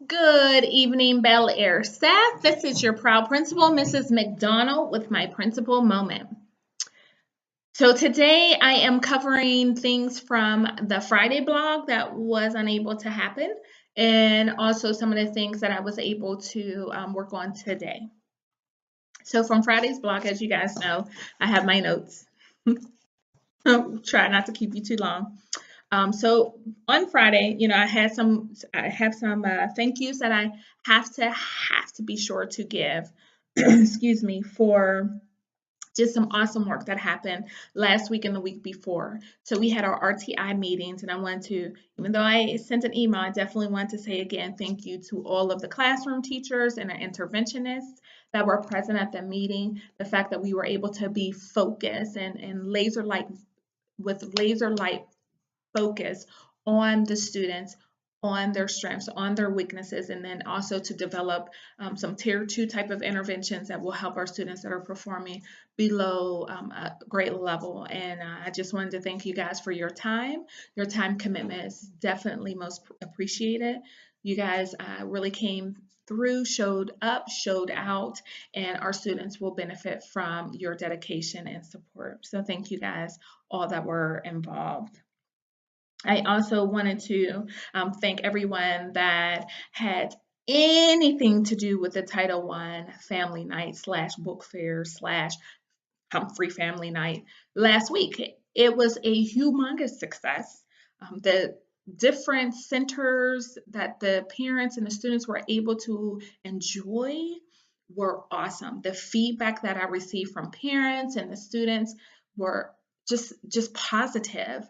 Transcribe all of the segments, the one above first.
Good evening, Bel Air staff. This is your proud principal, Mrs. McDonald, with my principal moment. So today I am covering things from the Friday blog that was unable to happen, and also some of the things that I was able to work on today. So from Friday's blog, as you guys know, I have my notes. Try not to keep you too long. So on Friday, I have some thank yous that I have to be sure to give, excuse me, for just some awesome work that happened last week and the week before. So we had our RTI meetings, and I want to, even though I sent an email, I definitely want to say again thank you to all of the classroom teachers and our interventionists that were present at the meeting. The fact that we were able to be focused and laser light focus on the students, on their strengths, on their weaknesses, and then also to develop some tier 2 type of interventions that will help our students that are performing below a grade level. And I just wanted to thank you guys for your time. Your time commitment is definitely most appreciated. You guys really came through, showed up, showed out, and our students will benefit from your dedication and support. So thank you guys, all that were involved. I also wanted to thank everyone that had anything to do with the Title I Family Night / book fair / Humphrey Family Night last week. It was a humongous success. The different centers that the parents and the students were able to enjoy were awesome. The feedback that I received from parents and the students were just positive.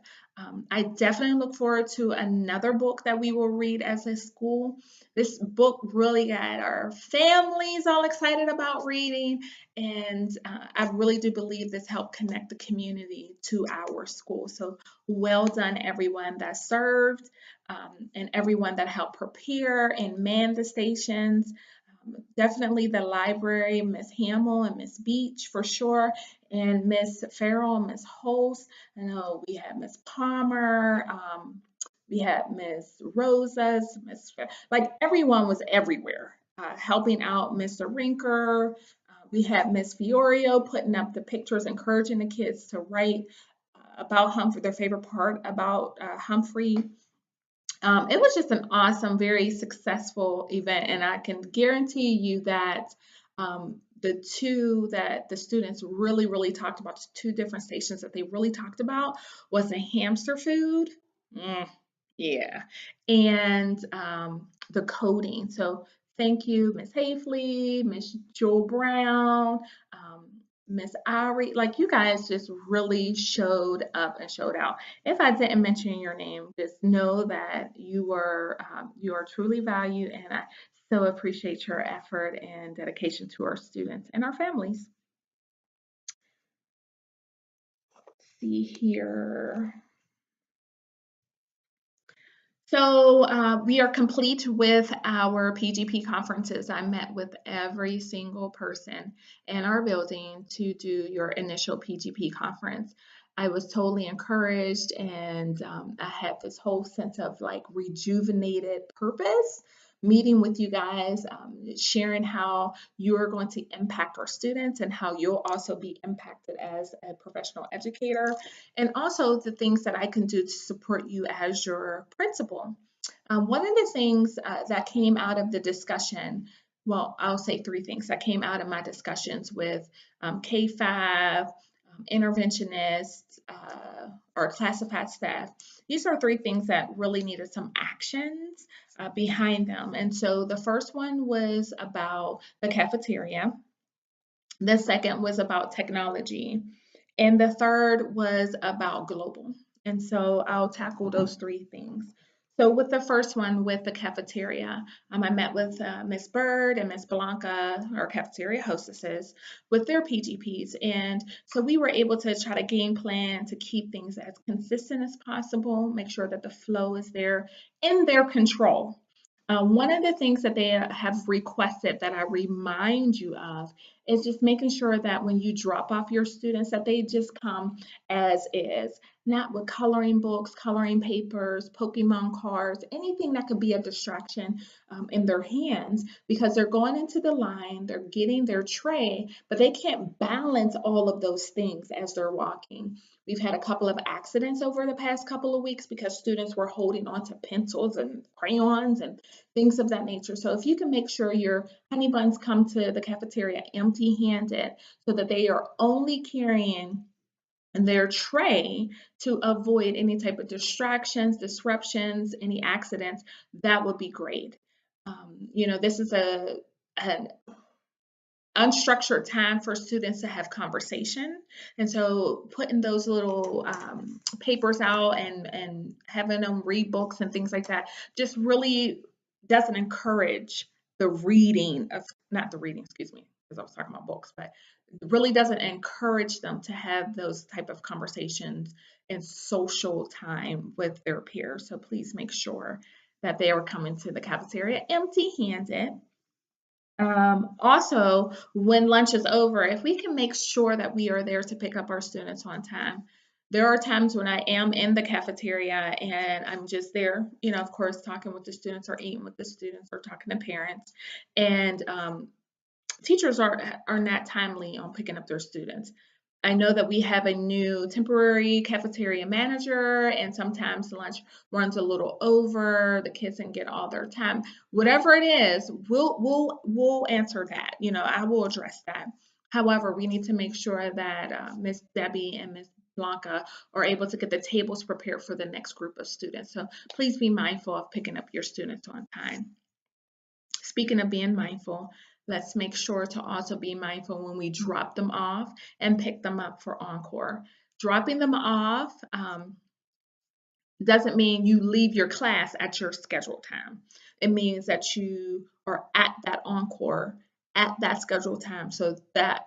I definitely look forward to another book that we will read as a school. This book really got our families all excited about reading, and I really do believe this helped connect the community to our school. So well done, everyone that served, and everyone that helped prepare and man the stations. Definitely the library, Miss Hamill and Miss Beach for sure, and Miss Farrell and Miss Holst. I know we had Miss Palmer, we had Miss Rosas, like everyone was everywhere, helping out Mr. Rinker. We had Miss Fiorio putting up the pictures, encouraging the kids to write about Humphrey, their favorite part about Humphrey. It was just an awesome, very successful event, and I can guarantee you that the two that the students really talked about, two different stations that they really talked about, was the hamster food, yeah, and the coding. So thank you, Miss Hafley, Miss Joel Brown, Miss Ari. Like, you guys just really showed up and showed out. If I didn't mention your name, just know that you are truly valued, and I so appreciate your effort and dedication to our students and our families. Let's see here. So we are complete with our PGP conferences. I met with every single person in our building to do your initial PGP conference. I was totally encouraged, and I had this whole sense of like rejuvenated purpose meeting with you guys, sharing how you're going to impact our students and how you'll also be impacted as a professional educator, and also the things that I can do to support you as your principal. One of the things that came out of the discussion, well, I'll say three things that came out of my discussions with K5, interventionists, or classified staff. These are three things that really needed some actions behind them. And so the first one was about the cafeteria. The second was about technology. And the third was about global. And so I'll tackle those three things. So with the first one, with the cafeteria, I met with Miss Bird and Miss Blanca, our cafeteria hostesses, with their PGPs. And so we were able to try to game plan to keep things as consistent as possible, make sure that the flow is there in their control. One of the things that they have requested that I remind you of is just making sure that when you drop off your students that they just come as is, not with coloring books, coloring papers, Pokemon cards, anything that could be a distraction in their hands, because they're going into the line, they're getting their tray, but they can't balance all of those things as they're walking. We've had a couple of accidents over the past couple of weeks because students were holding on to pencils and crayons and things of that nature. So if you can make sure your honey buns come to the cafeteria empty-handed so that they are only carrying their tray to avoid any type of distractions, disruptions, any accidents, that would be great. This is an unstructured time for students to have conversation. And so putting those little papers out and having them read books and things like that just really doesn't encourage the reading of, not the reading, excuse me, because I was talking about books, but really doesn't encourage them to have those type of conversations and social time with their peers. So please make sure that they are coming to the cafeteria empty-handed. Also, when lunch is over, if we can make sure that we are there to pick up our students on time. There are times when I am in the cafeteria and I'm just there, of course, talking with the students or eating with the students or talking to parents. And teachers are not timely on picking up their students. I know that we have a new temporary cafeteria manager, and sometimes lunch runs a little over. The kids didn't get all their time. Whatever it is, we'll answer that. I will address that. However, we need to make sure that Miss Debbie and Miss Blanca are able to get the tables prepared for the next group of students. So please be mindful of picking up your students on time. Speaking of being mindful, let's make sure to also be mindful when we drop them off and pick them up for encore. Dropping them off doesn't mean you leave your class at your scheduled time. It means that you are at that encore at that scheduled time so that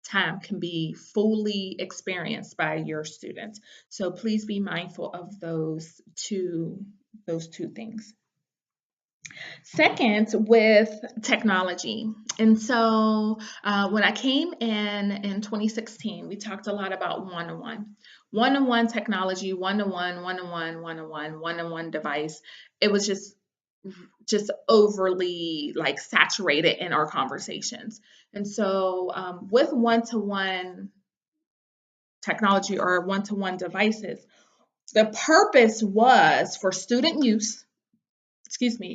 time can be fully experienced by your students. So please be mindful of those two things. Second, with technology. And so when I came in 2016, we talked a lot about one-on-one technology, one-on-one device. It was just overly like saturated in our conversations. And so with one-to-one technology or one-to-one devices, the purpose was for student use,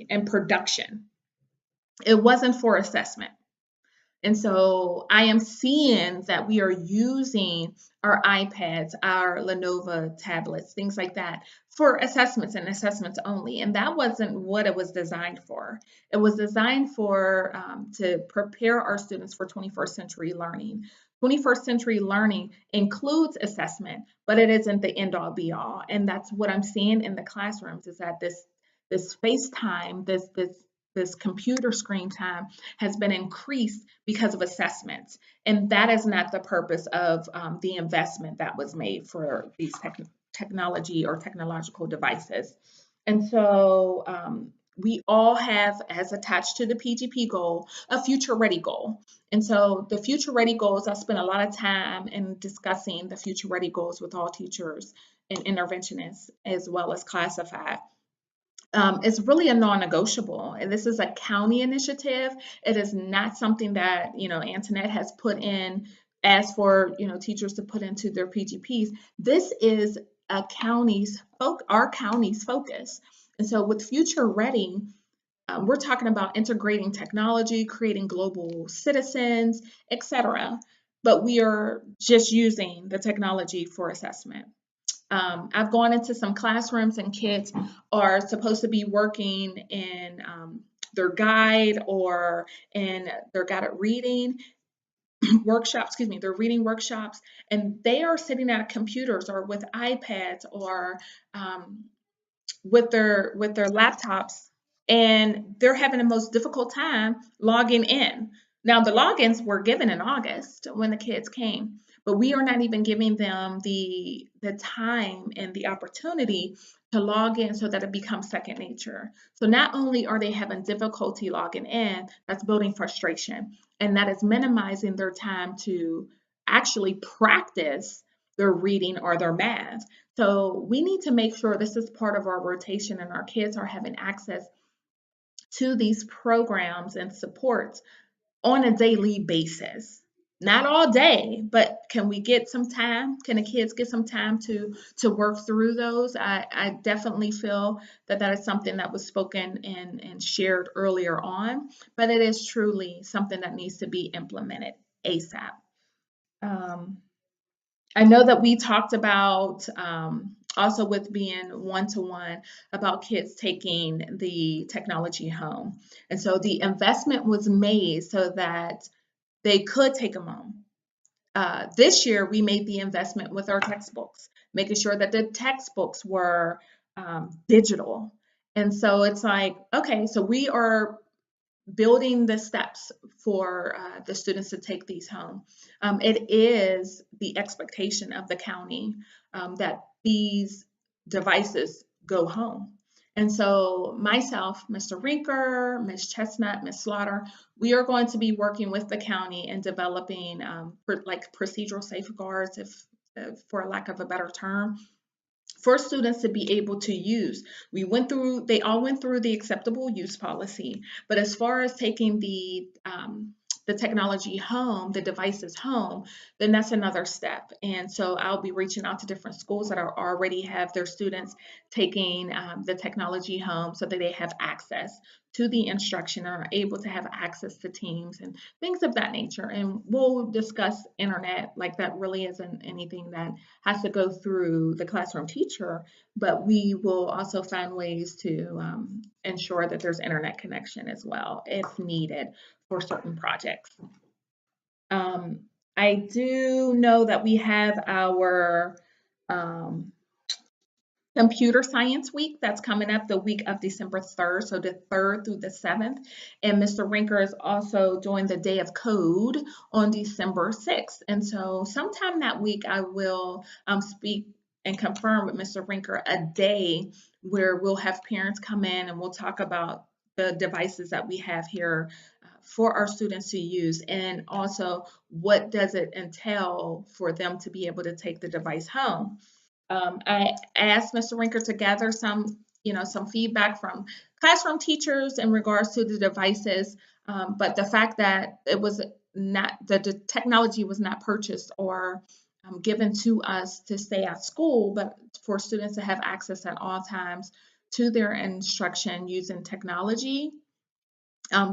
and production. It wasn't for assessment. And so I am seeing that we are using our iPads, our Lenovo tablets, things like that for assessments and assessments only. And that wasn't what it was designed for. It was designed for to prepare our students for 21st century learning. 21st century learning includes assessment, but it isn't the end all be all. And that's what I'm seeing in the classrooms is that this FaceTime, this computer screen time has been increased because of assessments. And that is not the purpose of the investment that was made for these technology or technological devices. And so we all have, as attached to the PGP goal, a future ready goal. And so the future ready goals, I spent a lot of time in discussing the future ready goals with all teachers and interventionists as well as classified. It's really a non-negotiable. And this is a county initiative. It is not something that, Antoinette has put in as for, teachers to put into their PGPs. This is our county's focus. And so with Future Ready, we're talking about integrating technology, creating global citizens, etc. But we are just using the technology for assessment. I've gone into some classrooms and kids are supposed to be working in their guide or in their guided reading workshops, their reading workshops, and they are sitting at computers or with iPads or with their laptops, and they're having the most difficult time logging in. Now, the logins were given in August when the kids came, but we are not even giving them the time and the opportunity to log in so that it becomes second nature. So not only are they having difficulty logging in, that's building frustration, and that is minimizing their time to actually practice their reading or their math. So we need to make sure this is part of our rotation and our kids are having access to these programs and supports on a daily basis. Not all day, but can we get some time? Can the kids get some time to work through those? I definitely feel that that is something that was spoken and shared earlier on, but it is truly something that needs to be implemented ASAP. Um, I know that we talked about also with being one-to-one about kids taking the technology home. And so the investment was made so that they could take them home. This year, we made the investment with our textbooks, making sure that the textbooks were digital. And so it's like, okay, so we are building the steps for the students to take these home. It is the expectation of the county that these devices go home. And so myself, Mr. Rinker, Ms. Chestnut, Ms. Slaughter, we are going to be working with the county and developing like procedural safeguards, if for lack of a better term, for students to be able to use. They all went through the acceptable use policy, but as far as taking the technology home, the devices home, then that's another step. And so I'll be reaching out to different schools that are already have their students taking the technology home so that they have access to the instruction and are able to have access to teams and things of that nature. And we'll discuss internet, like that really isn't anything that has to go through the classroom teacher, but we will also find ways to ensure that there's internet connection as well if needed for certain projects. Um, I do know that we have our um, Computer Science Week that's coming up the week of December 3rd, so the 3rd through the 7th. And Mr. Rinker is also doing the Day of Code on December 6th. And so sometime that week, I will speak and confirm with Mr. Rinker a day where we'll have parents come in and we'll talk about the devices that we have here for our students to use, and also what does it entail for them to be able to take the device home. I asked Mr. Rinker to gather some feedback from classroom teachers in regards to the devices, but the fact that it was not the technology was not purchased or given to us to stay at school, but for students to have access at all times to their instruction using technology.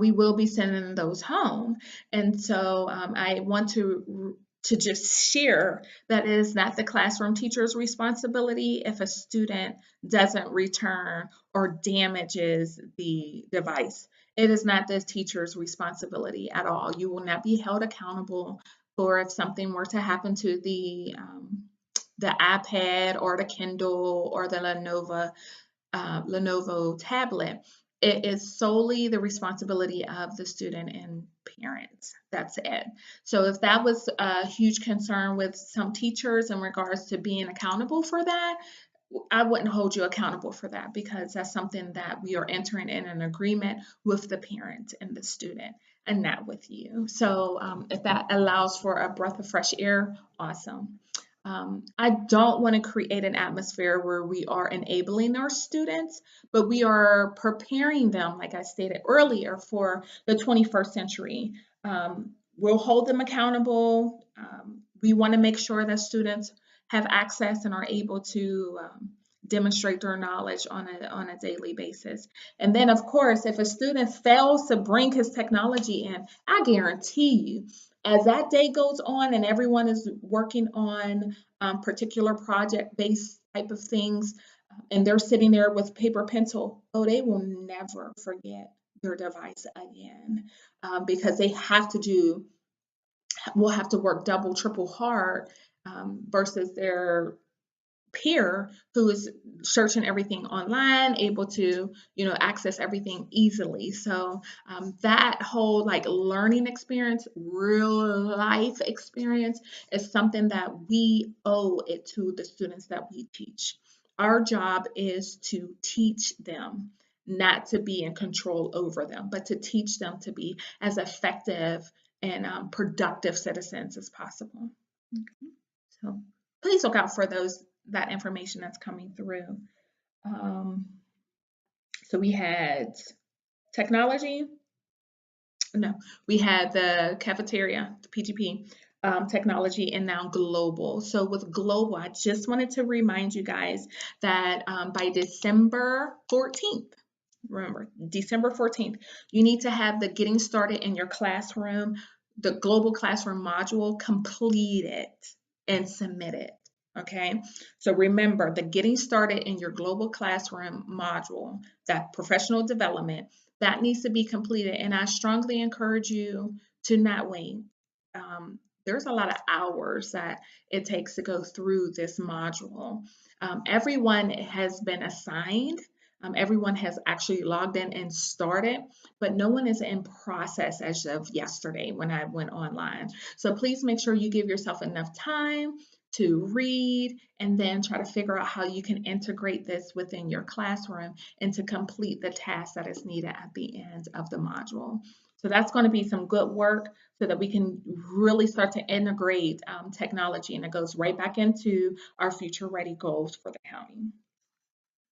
We will be sending those home. And so I want to just share that it is not the classroom teacher's responsibility if a student doesn't return or damages the device. It is not the teacher's responsibility at all. You will not be held accountable for if something were to happen to the iPad or the Kindle or the Lenovo tablet. It is solely the responsibility of the student and parents. That's it. So if that was a huge concern with some teachers in regards to being accountable for that, I wouldn't hold you accountable for that because that's something that we are entering in an agreement with the parent and the student and not with you. So if that allows for a breath of fresh air, awesome. I don't want to create an atmosphere where we are enabling our students, but we are preparing them, like I stated earlier, for the 21st century. We'll hold them accountable. We want to make sure that students have access and are able to demonstrate their knowledge on a daily basis. And then, of course, if a student fails to bring his technology in, I guarantee you, as that day goes on and everyone is working on particular project-based type of things, and they're sitting there with paper pencil, oh, they will never forget their device again because they will have to work double, triple hard versus their peer who is searching everything online, able to, access everything easily. So that whole like learning experience, real life experience, is something that we owe it to the students that we teach. Our job is to teach them, not to be in control over them, but to teach them to be as effective and productive citizens as possible. Okay. So please look out for that information that's coming through. Um, so we had technology. No, we had the cafeteria, the PGP, technology, and now global. So with global, I just wanted to remind you guys that by December 14th, remember, December 14th, you need to have the Getting Started in Your Classroom, the Global Classroom module completed and submitted. Okay, so remember the Getting Started in Your Global Classroom module, that professional development, that needs to be completed. And I strongly encourage you to not wait. There's a lot of hours that it takes to go through this module. Everyone has been assigned. Everyone has actually logged in and started, but no one is in process as of yesterday when I went online. So please make sure you give yourself enough time to read and then try to figure out how you can integrate this within your classroom and to complete the task that is needed at the end of the module. So that's going to be some good work so that we can really start to integrate technology, and it goes right back into our future ready goals for the county.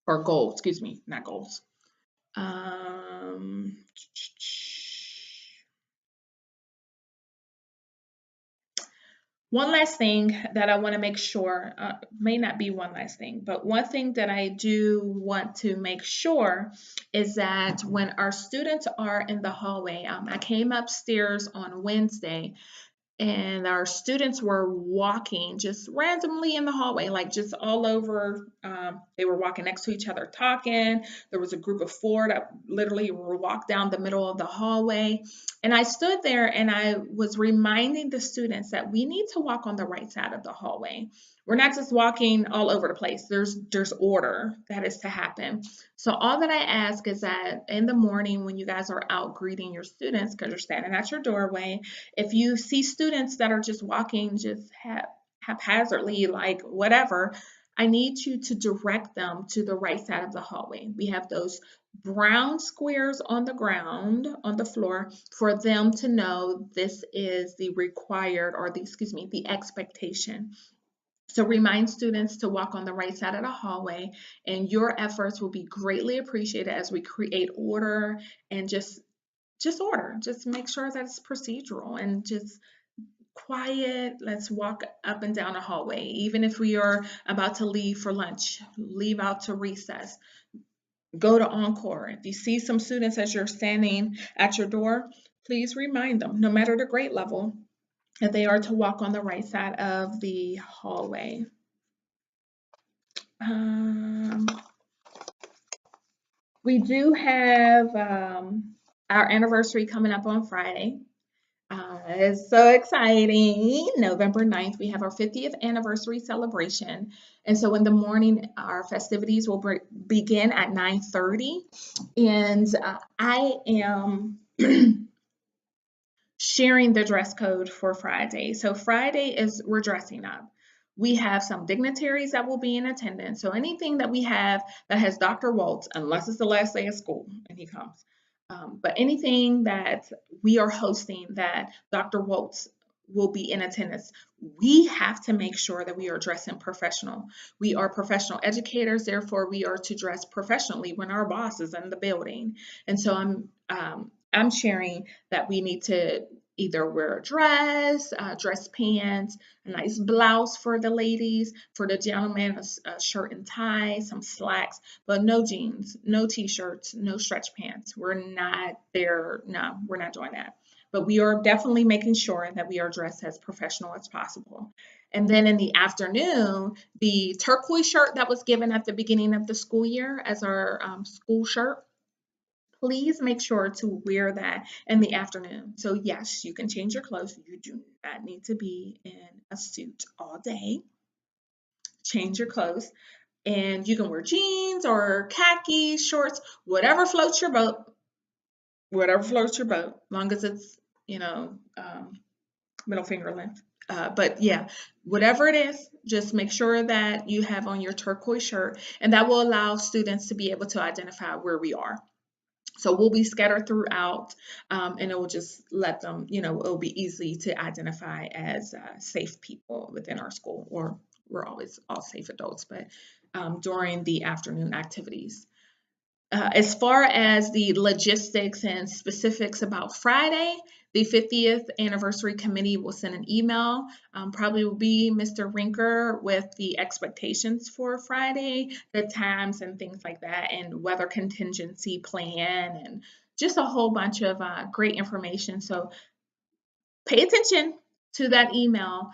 Or goals, excuse me, not goals. Um, One last thing that I want to make sure, may not be one last thing, but one thing that I do want to make sure is that when our students are in the hallway, I came upstairs on Wednesday and our students were walking just randomly in the hallway, like just all over. They were walking next to each other talking. There was a group of four that literally walked down the middle of the hallway. And I stood there and I was reminding the students that we need to walk on the right side of the hallway. We're not just walking all over the place. There's order that is to happen. So all that I ask is that in the morning when you guys are out greeting your students, because you're standing at your doorway, if you see students that are just walking just haphazardly, like whatever, I need you to direct them to the right side of the hallway. We have those brown squares on the ground, on the floor, for them to know this is the required, or the expectation. So remind students to walk on the right side of the hallway, and your efforts will be greatly appreciated as we create order and just order. Just make sure that it's procedural and just quiet. Let's walk up and down a hallway. Even if we are about to leave for lunch, leave out to recess, go to encore. If you see some students as you're standing at your door, please remind them, no matter the grade level, that they are to walk on the right side of the hallway. We do have our anniversary coming up on Friday. It's so exciting. November 9th, we have our 50th anniversary celebration. And so in the morning, our festivities will begin at 9:30. And I am sharing the dress code for Friday. So Friday we're dressing up. We have some dignitaries that will be in attendance. So anything that we have that has Dr. Waltz, unless it's the last day of school and he comes, but anything that we are hosting that Dr. Waltz will be in attendance, we have to make sure that we are dressing professional. We are professional educators, therefore we are to dress professionally when our boss is in the building. And so I'm sharing that we need to either wear a dress, dress pants, a nice blouse for the ladies, for the gentlemen, a shirt and tie, some slacks, but no jeans, no t-shirts, no stretch pants. We're not there. No, we're not doing that. But we are definitely making sure that we are dressed as professional as possible. And then in the afternoon, the turquoise shirt that was given at the beginning of the school year as our school shirt, please make sure to wear that in the afternoon. So yes, you can change your clothes. You do not need to be in a suit all day. change your clothes, and you can wear jeans or khaki shorts, whatever floats your boat. Whatever floats your boat, long as it's, you know, middle finger length. But yeah, whatever it is, just make sure that you have on your turquoise shirt, and that will allow students to be able to identify where we are. So we'll be scattered throughout, and it will just let them, it'll be easy to identify as safe people within our school, or we're always all safe adults, but during the afternoon activities. As far as the logistics and specifics about Friday, the 50th anniversary committee will send an email. Probably will be Mr. Rinker with the expectations for Friday, the times and things like that, and weather contingency plan, and just a whole bunch of great information. So pay attention to that email.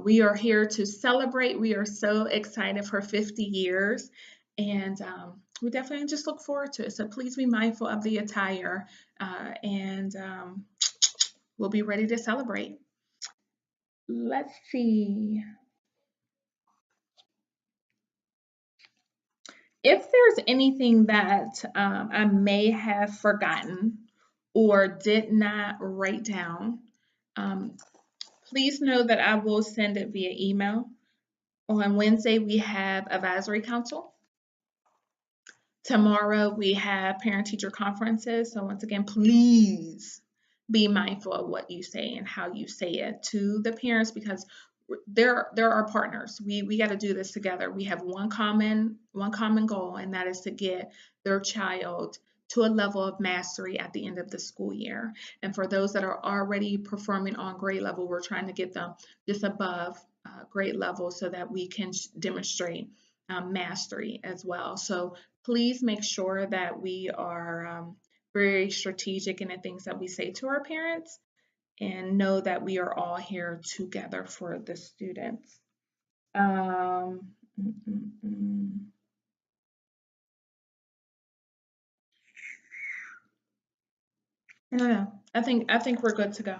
We are here to celebrate. We are so excited for 50 years, and we definitely just look forward to it. So please be mindful of the attire, and we'll be ready to celebrate. Let's see. If there's anything that I may have forgotten or did not write down, um, please know that I will send it via email. On Wednesday, we have advisory council. Tomorrow, we have parent-teacher conferences. So once again, please be mindful of what you say and how you say it to the parents, because they're our partners. We got to do this together. We have one common goal, and that is to get their child to a level of mastery at the end of the school year. And for those that are already performing on grade level, we're trying to get them just above grade level so that we can demonstrate mastery as well. So please make sure that we are very strategic in the things that we say to our parents, and know that we are all here together for the students. Um, mm, mm, mm. I don't know. I think we're good to go.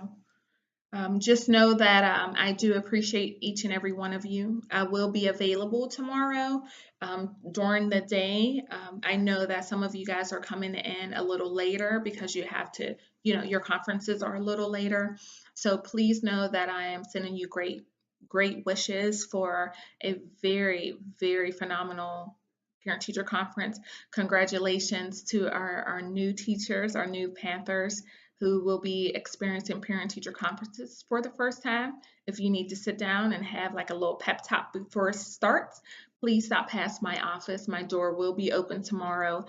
Just know that I do appreciate each and every one of you. I will be available tomorrow during the day. I know that some of you guys are coming in a little later because you have to, your conferences are a little later. So please know that I am sending you great wishes for a very, very phenomenal parent-teacher conference. Congratulations to our new teachers, our new Panthers, who will be experiencing parent-teacher conferences for the first time. If you need to sit down and have like a little pep talk before it starts, please stop past my office. My door will be open tomorrow,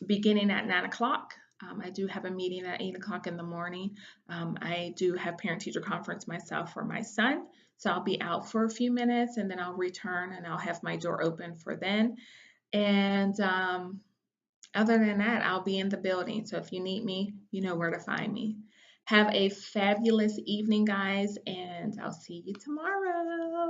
beginning at 9 o'clock. I do have a meeting at 8 o'clock in the morning. I do have parent-teacher conference myself for my son, so I'll be out for a few minutes, and then I'll return and I'll have my door open for then. And other than that, I'll be in the building. So if you need me, you know where to find me. Have a fabulous evening, guys, and I'll see you tomorrow.